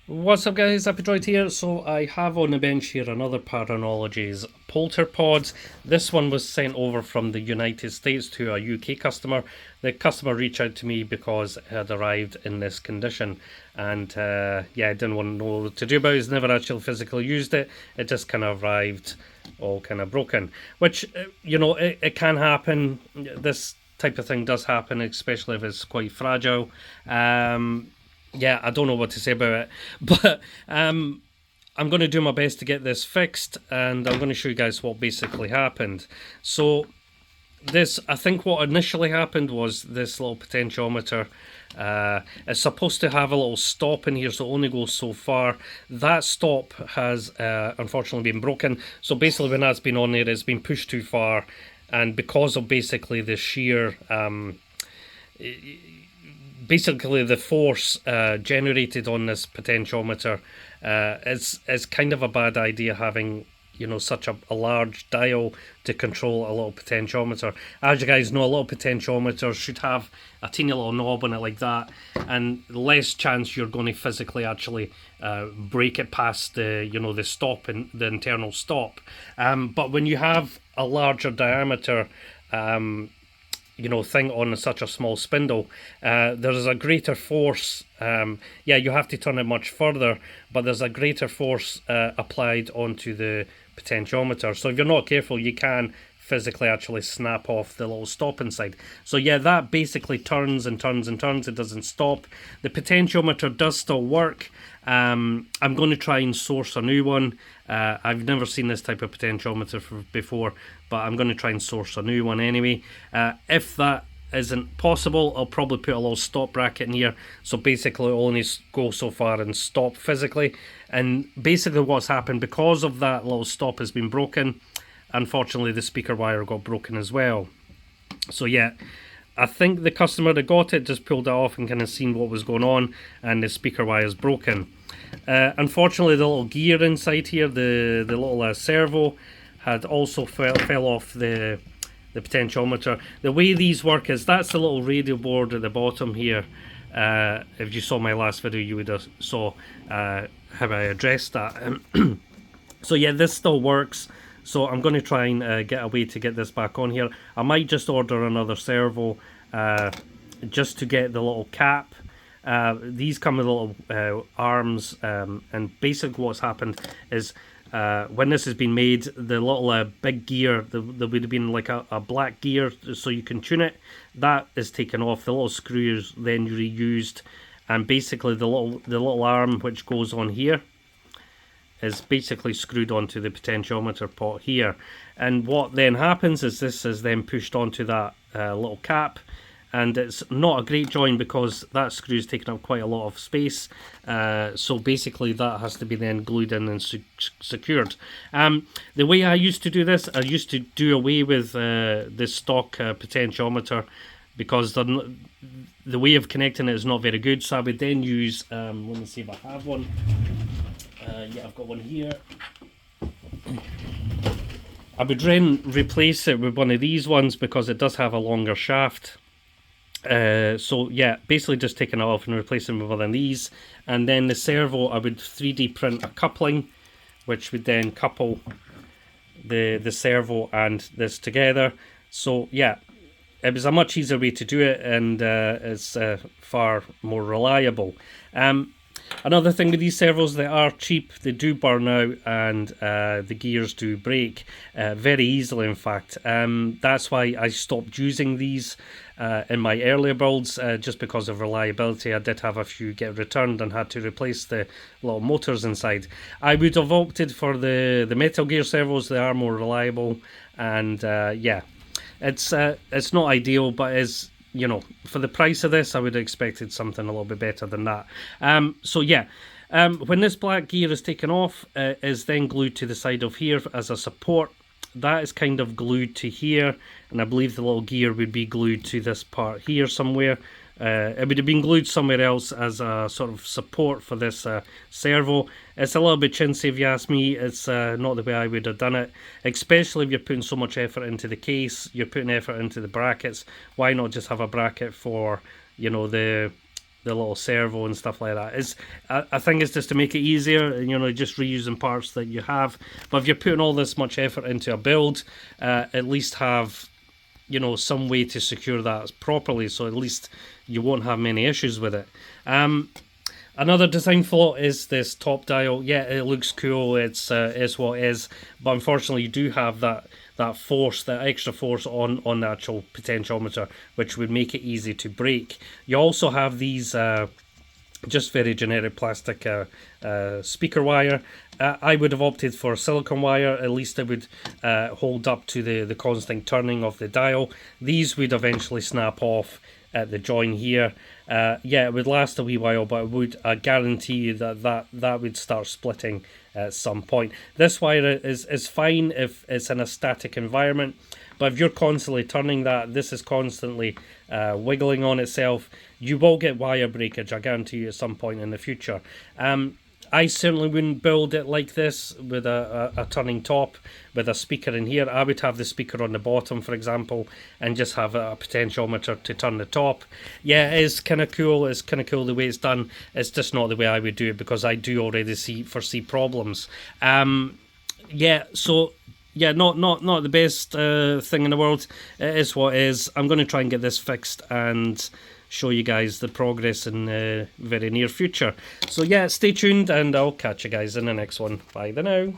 What's up, guys? Droid here. So I have on the bench here another Paranologies Polterpod. This one was sent over from the United States to a UK customer. The customer reached out to me because it had arrived in this condition, and yeah, I didn't want to know what to do about it. He's never actually physically used it. It just kind of arrived all kind of broken, which it can happen. This type of thing does happen, especially if it's quite fragile. Yeah, I don't know what to say about it, but I'm going to do my best to get this fixed, and I'm going to show you guys what basically happened. So this, I think what initially happened was this little potentiometer. It's supposed to have a little stop in here, so it only goes so far. That stop has unfortunately been broken. So basically when that's been on there, it's been pushed too far, and because of basically the sheer basically the force generated on this potentiometer is kind of a bad idea, having such a large dial to control a little potentiometer. As you guys know, a little potentiometer should have a teeny little knob on it like that, and less chance you're going to physically actually break it past the stop and the internal stop. But when you have a larger diameter thing on such a small spindle, there's a greater force. Yeah, you have to turn it much further, but there's a greater force applied onto the potentiometer. So if you're not careful, you can physically actually snap off the little stop inside. So yeah, that basically turns and turns and turns. It doesn't stop. The potentiometer does still work. I'm going to try and source a new one. I've never seen this type of potentiometer before, but I'm going to try and source a new one anyway. If that isn't possible, I'll probably put a little stop bracket in here, so basically it'll only go so far and stop physically. And basically what's happened, because of that little stop has been broken, unfortunately the speaker wire got broken as well. So yeah, I think the customer that got it just pulled it off and kind of seen what was going on, and the speaker wire is broken. Unfortunately, the little gear inside here, the little servo, had also fell off the potentiometer. The way these work is, that's the little radio board at the bottom here. If you saw my last video, you would have saw how I addressed that. So yeah, this still works. So I'm going to try and get a way to get this back on here. I might just order another servo just to get the little cap. These come with little arms, and basically what's happened is when this has been made, the little big gear, there would have been like a black gear so you can tune it, that is taken off. The little screws then reused, and basically the little arm which goes on here is basically screwed onto the potentiometer pot here. And what then happens is this is then pushed onto that little cap, and it's not a great join because that screw is taking up quite a lot of space. So basically that has to be then glued in and secured. The way I used to do this, I used to do away with this stock potentiometer, because the way of connecting it is not very good. So I would then use, let me see if I have one. Yeah, I've got one here. I would then replace it with one of these ones because it does have a longer shaft. So yeah, basically just taking it off and replacing it with one of these. And then the servo, I would 3D print a coupling, which would then couple the servo and this together. So yeah, it was a much easier way to do it, and it's far more reliable. Another thing with these servos, they are cheap, they do burn out, and the gears do break very easily, in fact. That's why I stopped using these in my earlier builds, just because of reliability. I did have a few get returned and had to replace the little motors inside. I would have opted for the Metal Gear servos. They are more reliable, and yeah, it's not ideal, but is, for the price of this, I would have expected something a little bit better than that. So yeah, when this black gear is taken off, is then glued to the side of here as a support. That is kind of glued to here, and I believe the little gear would be glued to this part here somewhere. It would have been glued somewhere else as a sort of support for this servo. It's a little bit chintzy if you ask me. It's not the way I would have done it, especially if you're putting so much effort into the case, you're putting effort into the brackets. Why not just have a bracket for, the the little servo and stuff like that. I think it's just to make it easier, you know, just reusing parts that you have. But if you're putting all this much effort into a build, at least have, you know, some way to secure that properly, so at least you won't have many issues with it. Another design flaw is this top dial. Yeah, it looks cool, it's what it is, but unfortunately you do have that force, that extra force on the actual potentiometer, which would make it easy to break. You also have these just very generic plastic speaker wire. I would have opted for silicone wire. At least it would hold up to the constant turning of the dial. These would eventually snap off at the join here. Yeah, it would last a wee while, but I guarantee you that would start splitting at some point. This wire is fine if it's in a static environment, but if you're constantly turning that, this is constantly wiggling on itself, you will get wire breakage, I guarantee you, at some point in the future. I certainly wouldn't build it like this with a turning top with a speaker in here. I would have the speaker on the bottom, for example, and just have a potentiometer to turn the top. Yeah, it is kind of cool. It's kind of cool the way it's done. It's just not the way I would do it, because I do already foresee problems. Yeah, so yeah, not the best thing in the world. It is what it is. I'm going to try and get this fixed and show you guys the progress in the very near future. So yeah, stay tuned, and I'll catch you guys in the next one. Bye for now.